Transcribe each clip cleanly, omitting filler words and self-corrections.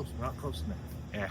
close. We're not close enough. Yeah.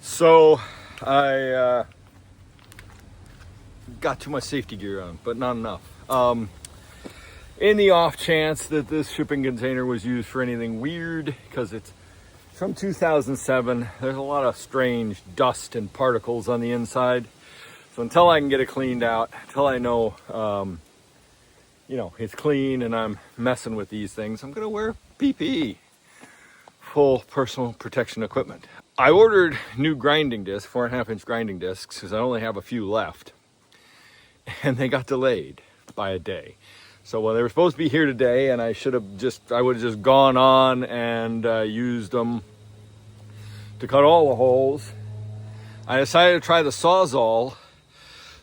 So I got too much safety gear on, but not enough. In the off chance that this shipping container was used for anything weird, because it's from 2007, there's a lot of strange dust and particles on the inside. So until I can get it cleaned out, until I know, it's clean and I'm messing with these things, I'm gonna wear PPE, full personal protection equipment. I ordered new grinding discs, 4.5-inch grinding discs, because I only have a few left, and they got delayed by a day. So they were supposed to be here today, and I would have just gone on and used them to cut all the holes. I decided to try the Sawzall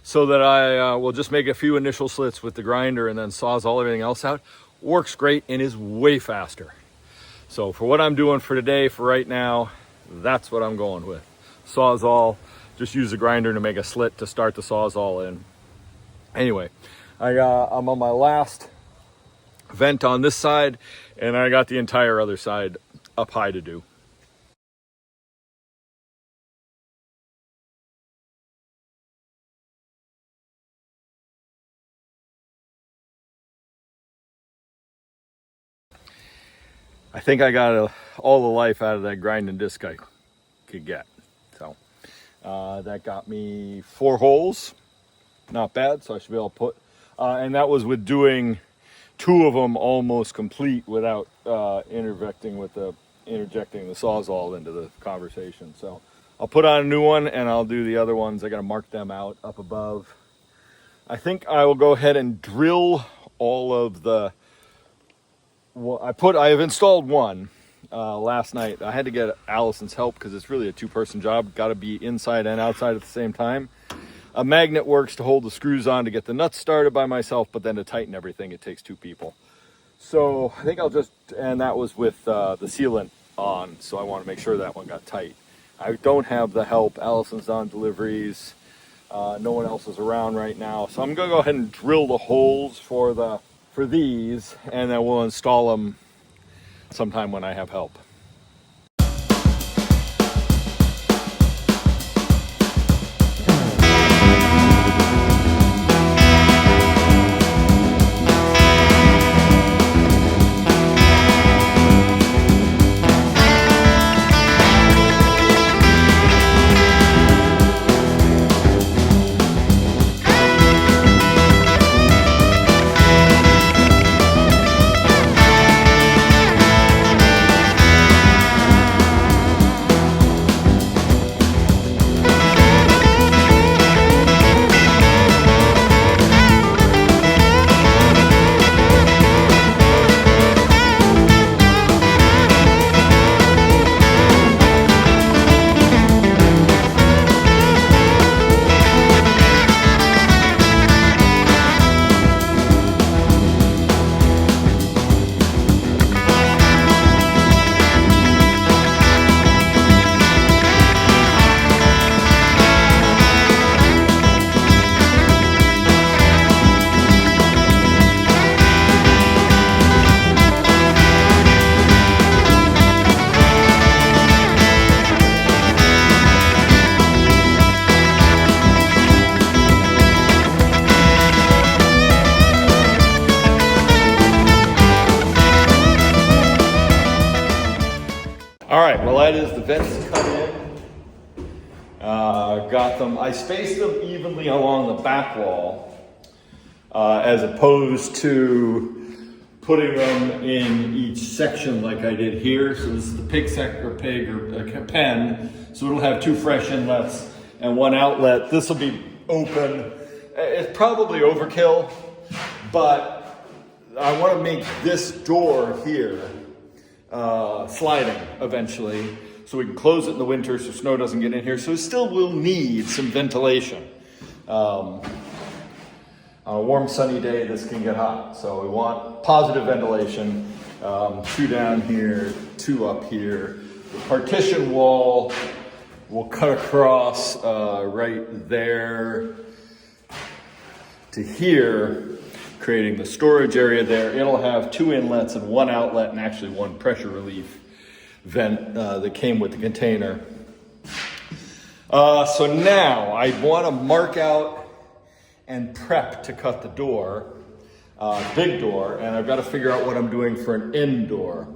so that I will just make a few initial slits with the grinder and then Sawzall everything else out. Works great and is way faster. So for what I'm doing for today, for right now, that's what I'm going with. Sawzall, just use the grinder to make a slit to start the Sawzall in. Anyway, I'm on my last vent on this side, and I got the entire other side up high to do. I think I got all the life out of that grinding disc I could get. So that got me 4 holes. Not bad, so I should be able to put, and that was with doing 2 of them almost complete without interjecting the Sawzall into the conversation. So I'll put on a new one and I'll do the other ones. I gotta mark them out up above. I think I will go ahead and drill all of the, I have installed one last night. I had to get Allison's help because it's really a 2-person job. Got to be inside and outside at the same time. A magnet works to hold the screws on to get the nuts started by myself, but then to tighten everything, it takes 2 people. So I think and that was with the sealant on, so I want to make sure that one got tight. I don't have the help. Allison's on deliveries. No one else is around right now. So I'm going to go ahead and drill the holes for these, and then we'll install them sometime when I have help. that is the vents cut in. Got them, I spaced them evenly along the back wall, as opposed to putting them in each section like I did here. So this is the pig pen. So it'll have 2 fresh inlets and 1 outlet. This will be open. It's probably overkill, but I want to make this door here sliding eventually, so we can close it in the winter so snow doesn't get in here. So it still will need some ventilation. On a warm sunny day, this can get hot. So we want positive ventilation. 2 down here, 2 up here. The partition wall will cut across right there to here, creating the storage area there. It'll have 2 inlets and 1 outlet, and actually 1 pressure relief vent that came with the container. So now I want to mark out and prep to cut the door, big door, and I've got to figure out what I'm doing for an end door.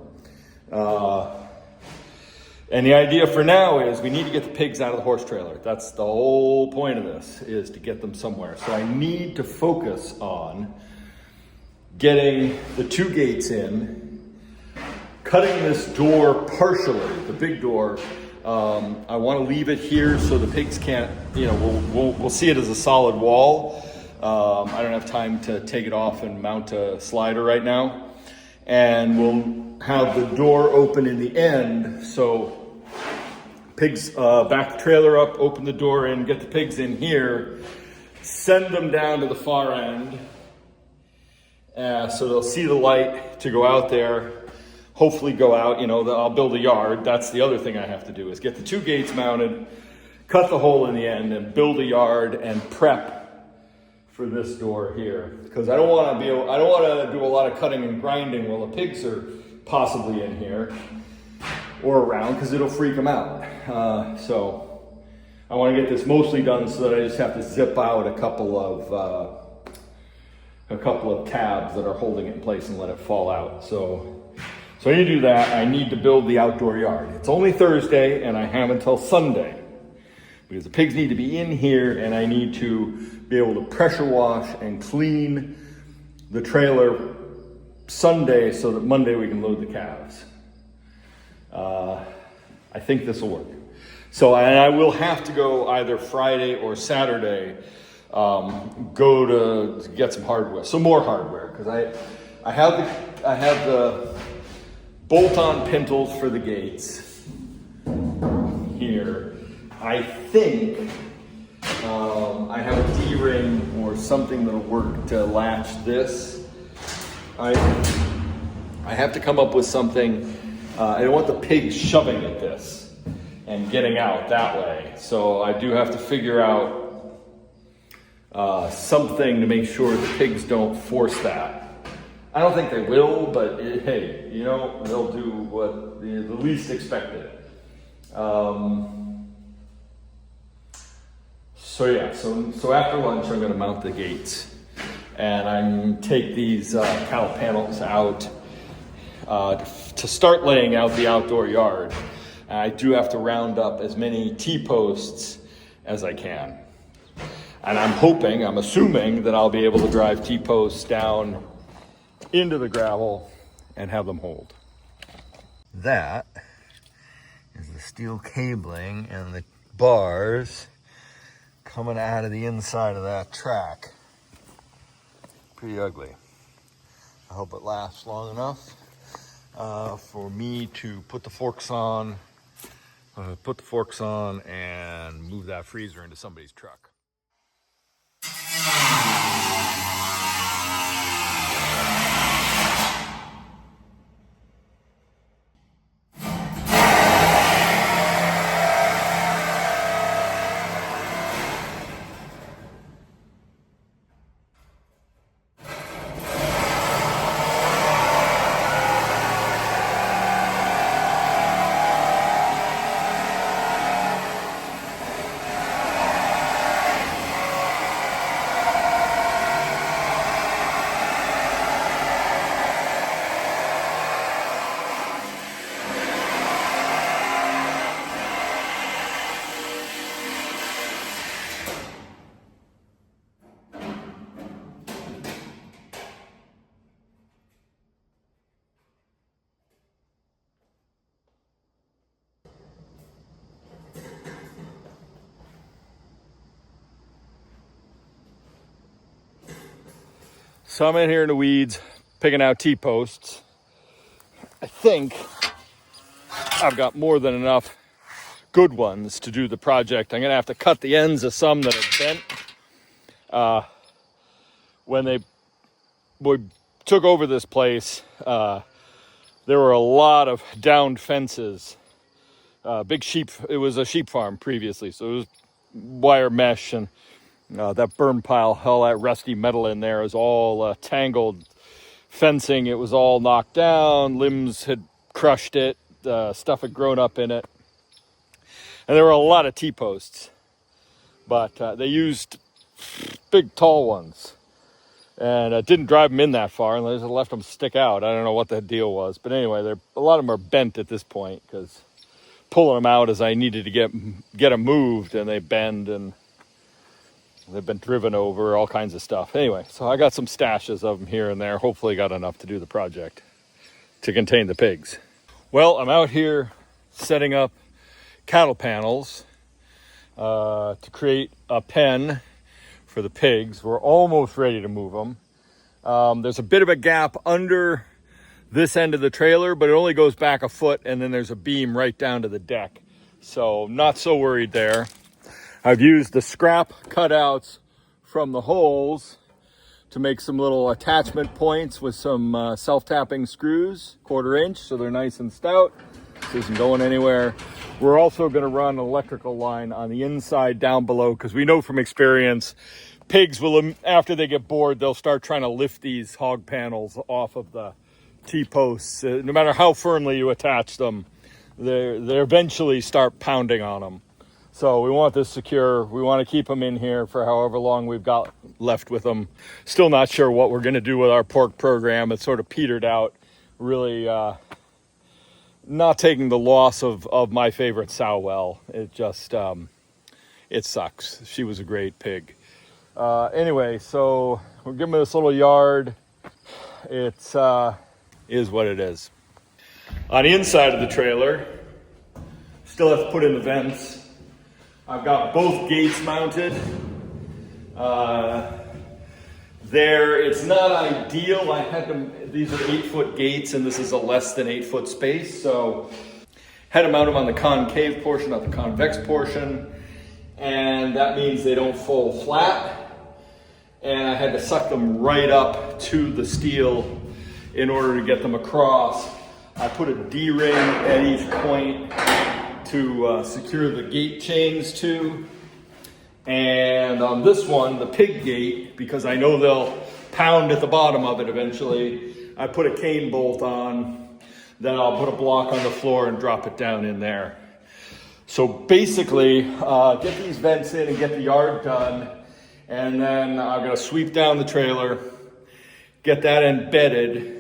And the idea for now is we need to get the pigs out of the horse trailer. That's the whole point of this, is to get them somewhere. So I need to focus on getting the 2 gates in, cutting this door partially, the big door. I want to leave it here so the pigs can't, we'll see it as a solid wall. I don't have time to take it off and mount a slider right now. And we'll have the door open in the end, so pigs back the trailer up, open the door in, get the pigs in here, send them down to the far end, so they'll see the light to go out there, hopefully go out. I'll build a yard. That's the other thing I have to do, is get the 2 gates mounted, cut the hole in the end, and build a yard and prep for this door here, because I don't want to do a lot of cutting and grinding while the pigs are possibly in here or around, because it'll freak them out. So I want to get this mostly done so that I just have to zip out a couple of tabs that are holding it in place and let it fall out. So I need to do that. I need to build the outdoor yard. It's only Thursday, and I have until Sunday, because the pigs need to be in here, and I need to be able to pressure wash and clean the trailer Sunday so that Monday we can load the calves. I think this will work. So, and I will have to go either Friday or Saturday, go to get some hardware, some more hardware, because I have the bolt-on pintles for the gates here. I think I have a D-ring or something that'll work to latch this. I have to come up with something. I don't want the pigs shoving at this and getting out that way. So I do have to figure out something to make sure the pigs don't force that. I don't think they will, but hey, they'll do what the least expected. So after lunch, I'm going to mount the gates, and I'm going to take these cowl panels out to start laying out the outdoor yard. I do have to round up as many T-posts as I can. And I'm assuming that I'll be able to drive T-posts down into the gravel and have them hold. That is the steel cabling and the bars coming out of the inside of that track. Pretty ugly. I hope it lasts long enough for me to put the forks on and move that freezer into somebody's truck. So I'm in here in the weeds, picking out T-posts. I think I've got more than enough good ones to do the project. I'm gonna have to cut the ends of some that are bent. When we took over this place, there were a lot of downed fences. Big sheep, it was a sheep farm previously, so it was wire mesh, and that burn pile, all that rusty metal in there is all tangled fencing. It was all knocked down, limbs had crushed it, stuff had grown up in it. And there were a lot of T-posts, but they used big tall ones, and didn't drive them in that far, and they just left them stick out. I don't know what the deal was, but anyway, a lot of them are bent at this point, because pulling them out as I needed to get them moved, and they bend, and they've been driven over, all kinds of stuff. Anyway, so I got some stashes of them here and there. Hopefully got enough to do the project to contain the pigs. Well, I'm out here setting up cattle panels to create a pen for the pigs. We're almost ready to move them. There's a bit of a gap under this end of the trailer, but it only goes back a foot, and then there's a beam right down to the deck. So not so worried there. I've used the scrap cutouts from the holes to make some little attachment points with some self-tapping screws, 1/4 inch, so they're nice and stout. This isn't going anywhere. We're also going to run an electrical line on the inside down below, because we know from experience, pigs will, after they get bored, they'll start trying to lift these hog panels off of the T-posts. No matter how firmly you attach them, they eventually start pounding on them. So we want this secure. We want to keep them in here for however long we've got left with them. Still not sure what we're going to do with our pork program. It's sort of petered out. Really not taking the loss of my favorite sow well. It just, it sucks. She was a great pig. Anyway, so we're giving this little yard. It's is what it is. On the inside of the trailer, still have to put in the vents. I've got both gates mounted. There, it's not ideal. I had them, these are 8-foot gates, and this is a less than 8-foot space. So had to mount them on the concave portion, not the convex portion. And that means they don't fall flat. And I had to suck them right up to the steel in order to get them across. I put a D-ring at each point to secure the gate chains to. And on this one, the pig gate, because I know they'll pound at the bottom of it eventually, I put a cane bolt on, then I'll put a block on the floor and drop it down in there. So basically, get these vents in and get the yard done, and then I'm gonna sweep down the trailer, get that embedded,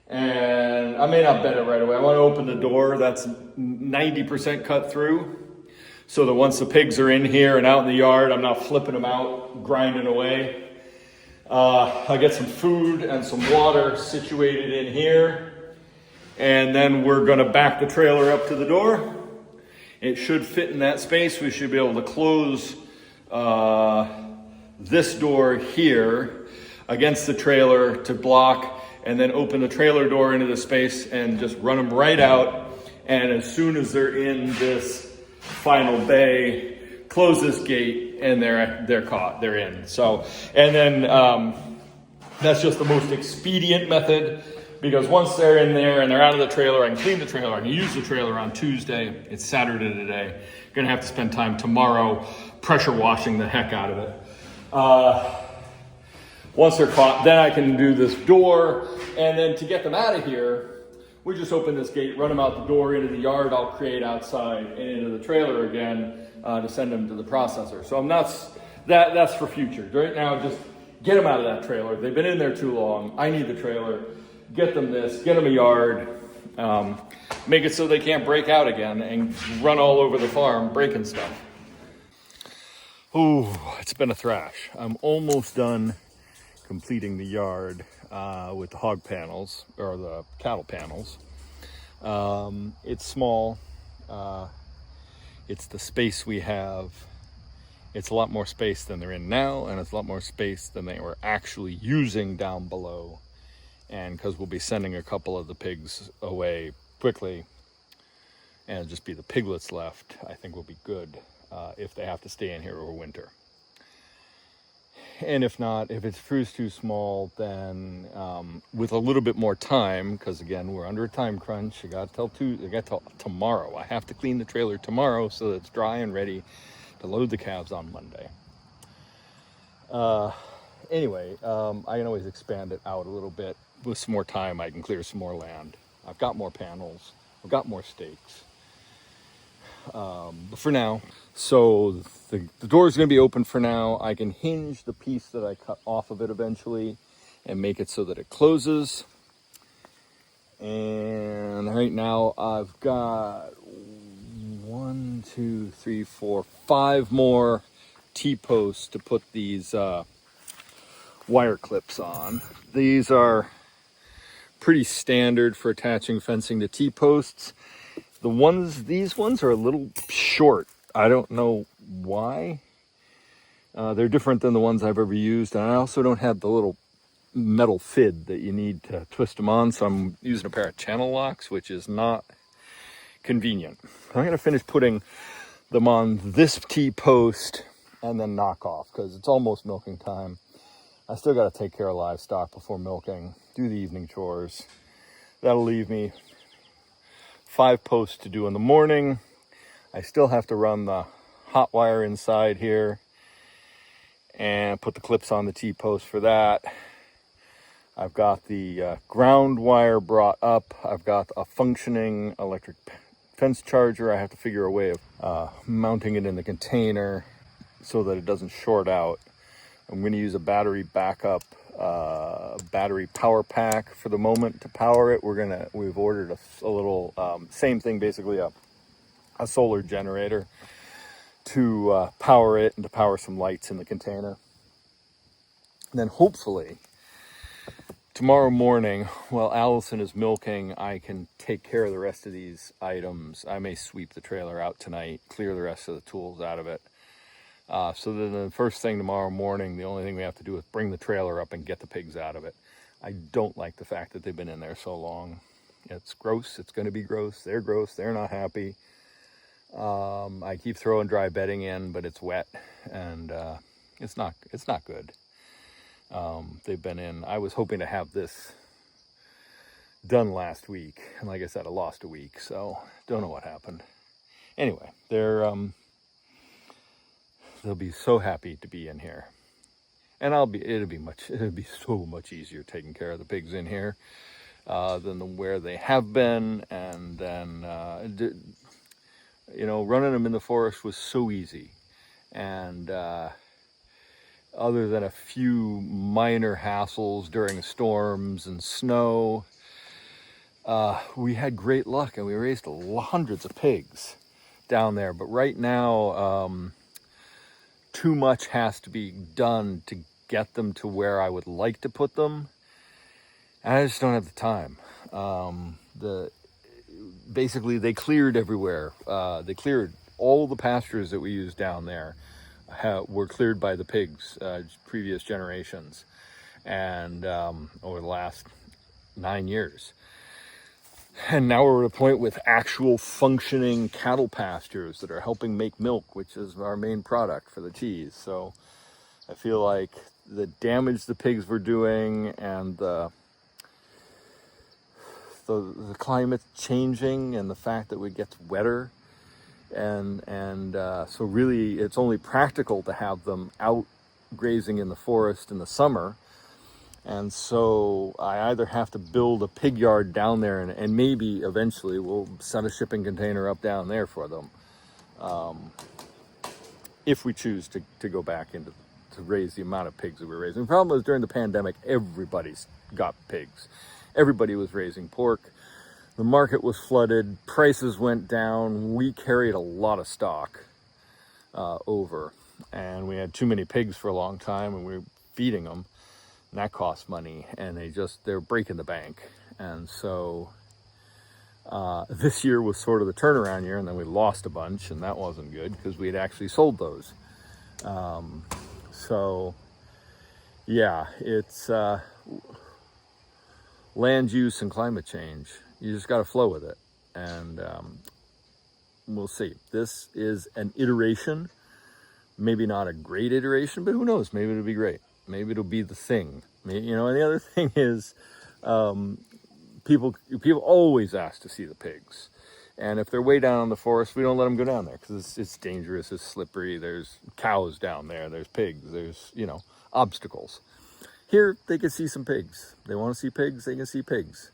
and I may not bed it right away. I want to open the door that's 90% cut through, so that once the pigs are in here and out in the yard, I'm not flipping them out, grinding away. I'll get some food and some water situated in here, and then we're gonna back the trailer up to the door. It should fit in that space. We should be able to close this door here against the trailer to block, and then open the trailer door into the space and just run them right out. And as soon as they're in this final bay, close this gate, and they're caught, they're in. So, and then that's just the most expedient method, because once they're in there and they're out of the trailer, I can clean the trailer, I can use the trailer on Tuesday. It's Saturday today. Gonna have to spend time tomorrow pressure washing the heck out of it. Once they're caught, then I can do this door, and then to get them out of here, we just open this gate, run them out the door into the yard I'll create outside, and into the trailer again to send them to the processor. So that's for future. Right now, just get them out of that trailer. They've been in there too long. I need the trailer. Get them this, get them a yard, make it so they can't break out again and run all over the farm breaking stuff. Ooh, it's been a thrash. I'm almost done completing the yard with the hog panels, or the cattle panels. It's small. It's the space we have, It's a lot more space than they're in now, and it's a lot more space than they were actually using down below. And because we'll be sending a couple of the pigs away quickly, and it'll just be the piglets left, I think will be good if they have to stay in here over winter. And if not, if it proves too small, then with a little bit more time, because again, we're under a time crunch. I got till tomorrow. I have to clean the trailer tomorrow so that it's dry and ready to load the calves on Monday. Anyway, I can always expand it out a little bit. With some more time, I can clear some more land. I've got more panels. I've got more stakes. But for now, so the door is going to be open for now. I can hinge the piece that I cut off of it eventually and make it so that it closes. And right now I've got 5 more T-posts to put these wire clips on. These are pretty standard for attaching fencing to T-posts. These ones are a little short. I don't know why. They're different than the ones I've ever used, and I also don't have the little metal fid that you need to twist them on, so I'm using a pair of channel locks, which is not convenient. I'm going to finish putting them on this T-post and then knock off, because it's almost milking time. I still got to take care of livestock before milking, do the evening chores. That'll leave me 5 posts to do in the morning. I still have to run the hot wire inside here and put the clips on the T-post for that. I've got the ground wire brought up. I've got a functioning electric fence charger. I have to figure a way of mounting it in the container so that it doesn't short out. I'm going to use a battery backup, battery power pack for the moment to power it. We've ordered a little, same thing, basically a solar generator to power it and to power some lights in the container. And then hopefully tomorrow morning, while Allison is milking, I can take care of the rest of these items. I may sweep the trailer out tonight, clear the rest of the tools out of it. So then the first thing tomorrow morning, the only thing we have to do is bring the trailer up and get the pigs out of it. I don't like the fact that they've been in there so long. It's gross. It's going to be gross. They're gross. They're not happy. I keep throwing dry bedding in, but it's wet, and it's not good. They've been in. I was hoping to have this done last week, and like I said, I lost a week, so don't know what happened. Anyway, they'll be so happy to be in here, and it'll be so much easier taking care of the pigs in here than where they have been. And then running them in the forest was so easy, and other than a few minor hassles during storms and snow, we had great luck, and we raised hundreds of pigs down there. But right now, too much has to be done to get them to where I would like to put them, and I just don't have the time. Basically, they cleared everywhere. They cleared all the pastures that we used down there. Were cleared by the pigs, previous generations, and over the last 9 years. And now we're at a point with actual functioning cattle pastures that are helping make milk, which is our main product for the cheese. So I feel like the damage the pigs were doing, and the climate changing, and the fact that it gets wetter, and so really it's only practical to have them out grazing in the forest in the summer. And so I either have to build a pig yard down there, and maybe eventually we'll set a shipping container up down there for them, if we choose to go back to raise the amount of pigs that we're raising. The problem is, during the pandemic, everybody's got pigs. Everybody was raising pork. The market was flooded, prices went down, we carried a lot of stock over, and we had too many pigs for a long time, and we were feeding them, and that cost money, and they're breaking the bank. And so this year was sort of the turnaround year, and then we lost a bunch, and that wasn't good, because we had actually sold those. So yeah, it's land use and climate change. You just got to flow with it, and we'll see. This is an iteration, maybe not a great iteration, but who knows? Maybe it'll be great. Maybe it'll be the thing. You know, and the other thing is, people always ask to see the pigs, and if they're way down in the forest, we don't let them go down there because it's dangerous, it's slippery. There's cows down there, there's pigs, there's, you know, obstacles. Here they can see some pigs. They want to see pigs, they can see pigs.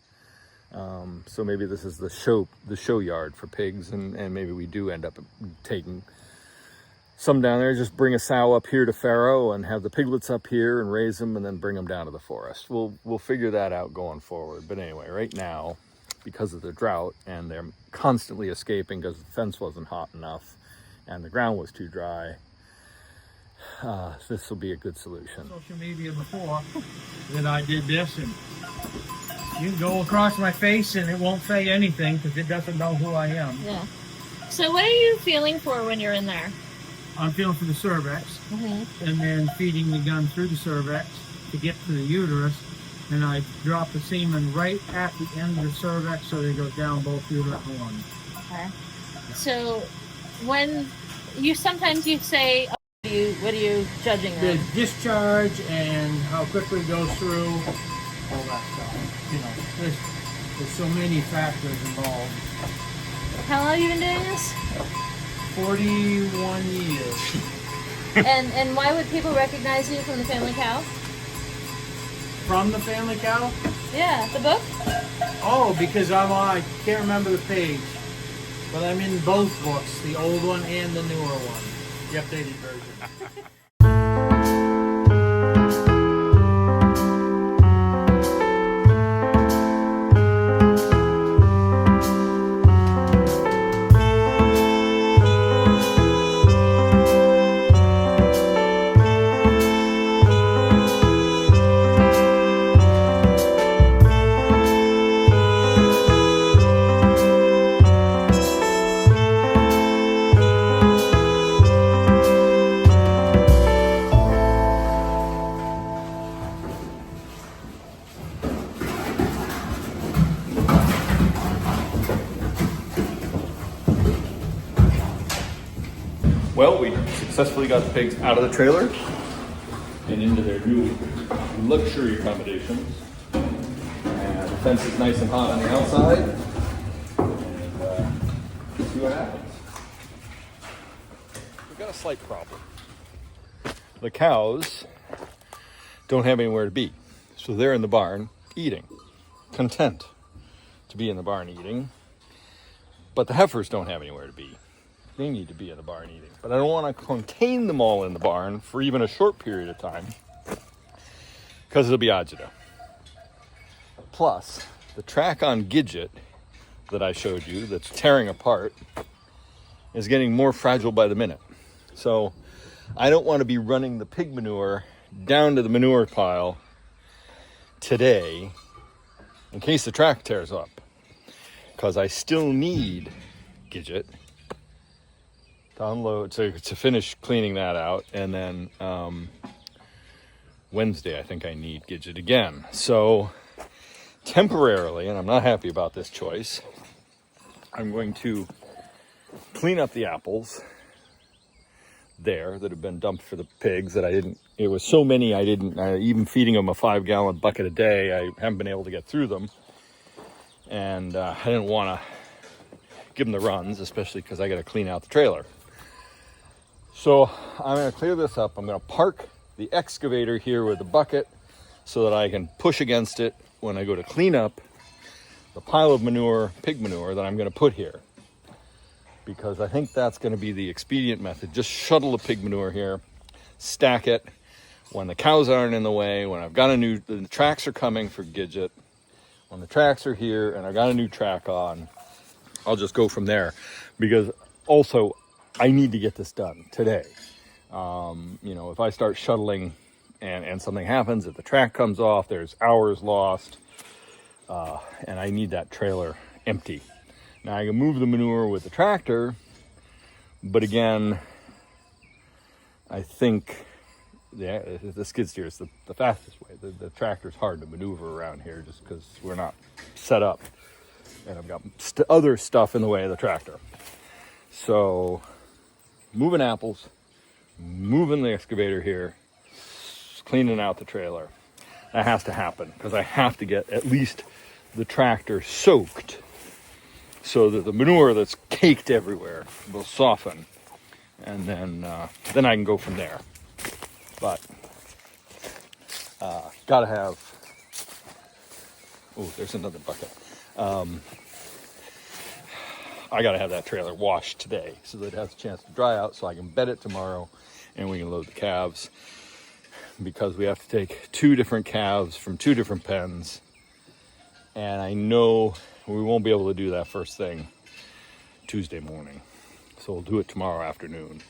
So maybe this is the show yard for pigs, and maybe we do end up taking some down there. Just bring a sow up here to farrow and have the piglets up here and raise them, and then bring them down to the forest. We'll figure that out going forward. But anyway, right now, because of the drought and they're constantly escaping because the fence wasn't hot enough and the ground was too dry, this will be a good solution. Social media before that I did this, and you can go across my face and it won't say anything because it doesn't know who I am. Yeah. So what are you feeling for when you're in there? I'm feeling for the cervix, and then feeding the gun through the cervix to get to the uterus, and I drop the semen right at the end of the cervix so that it goes down both uterus and lung. Okay. So when sometimes you say, what are you judging The them? discharge and how quickly it goes through, all that stuff. You know, there's so many factors involved. How long have you been doing this? 41 years. And why would people recognize you from the Family Cow? From the Family Cow? Yeah, the book? Oh, because I can't remember the page, but I'm in both books, the old one and the newer one, the updated version. Well, we successfully got the pigs out of the trailer and into their new luxury accommodations. And the fence is nice and hot on the outside. And let's see what happens. We've got a slight problem. The cows don't have anywhere to be. So they're in the barn eating, content to be in the barn eating. But the heifers don't have anywhere to be. They need to be in the barn eating. But I don't want to contain them all in the barn for even a short period of time because it'll be agita. Plus, the track on Gidget that I showed you that's tearing apart is getting more fragile by the minute. So I don't want to be running the pig manure down to the manure pile today in case the track tears up, because I still need Gidget to unload, to finish cleaning that out, and then Wednesday I think I need Gidget again. So temporarily, and I'm not happy about this choice, I'm going to clean up the apples there that have been dumped for the pigs that I didn't, it was so many I didn't, even feeding them a 5-gallon bucket a day, I haven't been able to get through them. And I didn't want to give them the runs, especially because I got to clean out the trailer. So I'm going to clear this up. I'm going to park the excavator here with the bucket so that I can push against it when I go to clean up the pile of manure, pig manure, that I'm going to put here. Because I think that's going to be the expedient method. Just shuttle the pig manure here, stack it. When the cows aren't in the way, when I've got the tracks are coming for Gidget, when the tracks are here and I've got a new track on, I'll just go from there. Because also, I need to get this done today. You know, if I start shuttling and something happens, if the track comes off, there's hours lost, and I need that trailer empty. Now I can move the manure with the tractor, but again, I think the skid steer is the fastest way. The tractor's hard to maneuver around here just because we're not set up. And I've got other stuff in the way of the tractor. So moving apples, moving the excavator here, cleaning out the trailer. That has to happen because I have to get at least the tractor soaked so that the manure that's caked everywhere will soften, and then I can go from there. But gotta have. Oh, there's another bucket. I gotta have that trailer washed today so that it has a chance to dry out, so I can bed it tomorrow, and we can load the calves. Because we have to take 2 different calves from 2 different pens, and I know we won't be able to do that first thing Tuesday morning, so we'll do it tomorrow afternoon.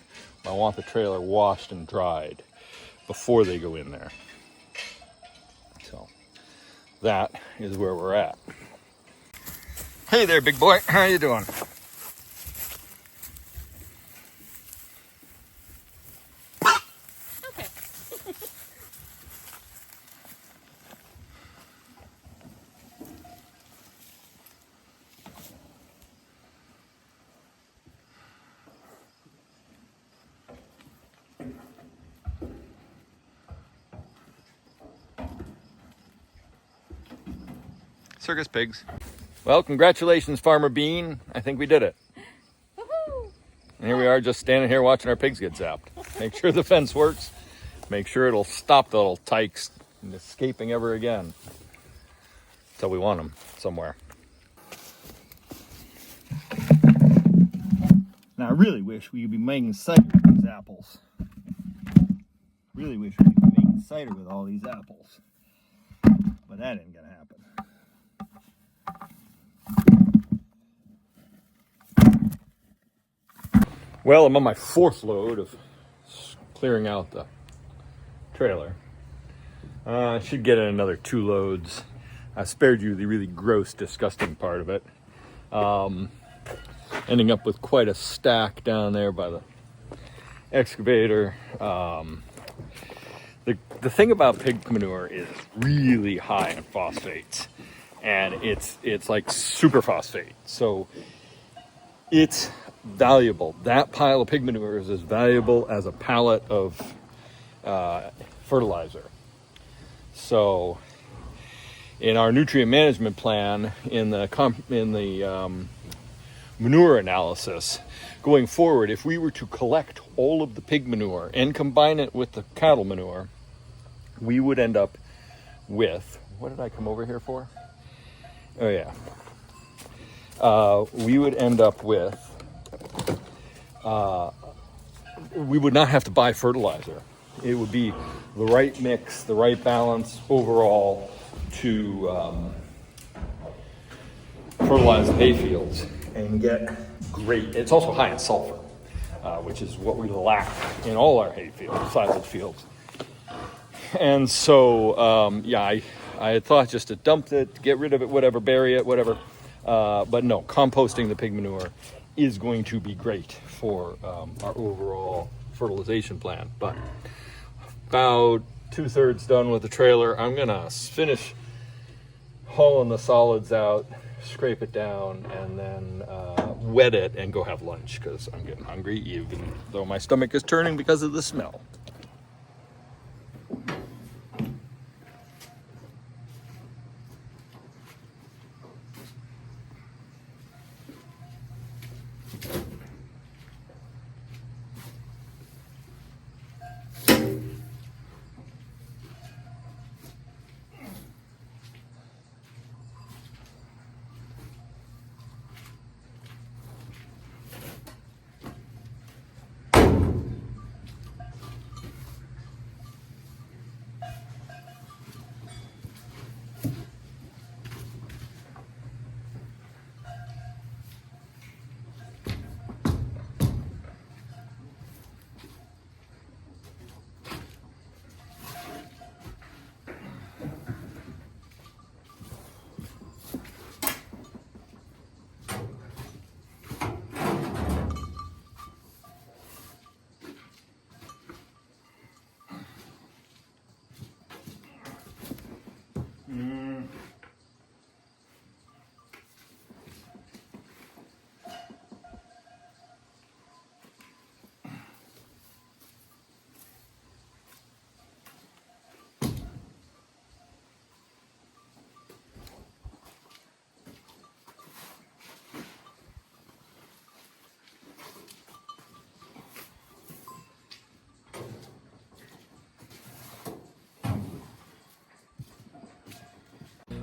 I want the trailer washed and dried before they go in there. So that is where we're at. Hey there, big boy, how you doing? Circus pigs. Well, congratulations, Farmer Bean. I think we did it. Woohoo! And here we are just standing here watching our pigs get zapped. Make sure the fence works. Make sure it'll stop the little tykes from escaping ever again. Until we want them somewhere. Now I really wish we could be making cider with these apples. Really wish we could be making cider with all these apples. But that ain't gonna happen. Well, I'm on my 4th load of clearing out the trailer. I should get in another 2 loads. I spared you the really gross, disgusting part of it. Ending up with quite a stack down there by the excavator. The thing about pig manure is really high in phosphates, and it's like super phosphate. So it's valuable. That pile of pig manure is as valuable as a pallet of fertilizer. So in our nutrient management plan, in the manure analysis going forward, if we were to collect all of the pig manure and combine it with the cattle manure, we would end up with, what did I come over here for? Oh yeah. We would end up with, we would not have to buy fertilizer. It would be the right mix, the right balance overall to fertilize the hay fields and get great. It's also high in sulfur, which is what we lack in all our hay fields, silage fields. And so, yeah, I had thought just to dump it, get rid of it, whatever, bury it, whatever. But no, composting the pig manure is going to be great for our overall fertilization plan. But about 2/3 done with the trailer. I'm gonna finish hauling the solids out, scrape it down, and then wet it and go have lunch because I'm getting hungry, even though my stomach is turning because of the smell.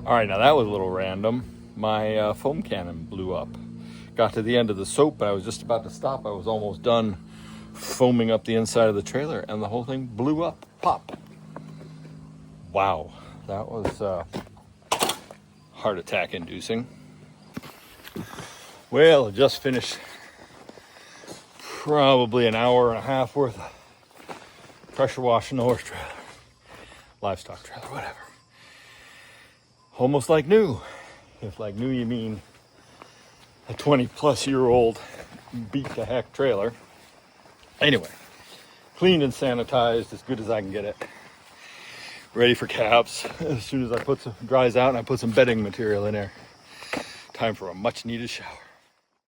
All right, now that was a little random. My foam cannon blew up. Got to the end of the soap, and I was just about to stop. I was almost done foaming up the inside of the trailer, and the whole thing blew up. Pop. Wow, that was heart attack inducing. Well, I just finished probably an hour and a half worth of pressure washing the horse trailer, livestock trailer, whatever. Almost like new. If like new you mean a 20-plus-year-old beat to heck trailer. Anyway, cleaned and sanitized as good as I can get it. Ready for calves as soon as I dries out and I put some bedding material in there. Time for a much needed shower.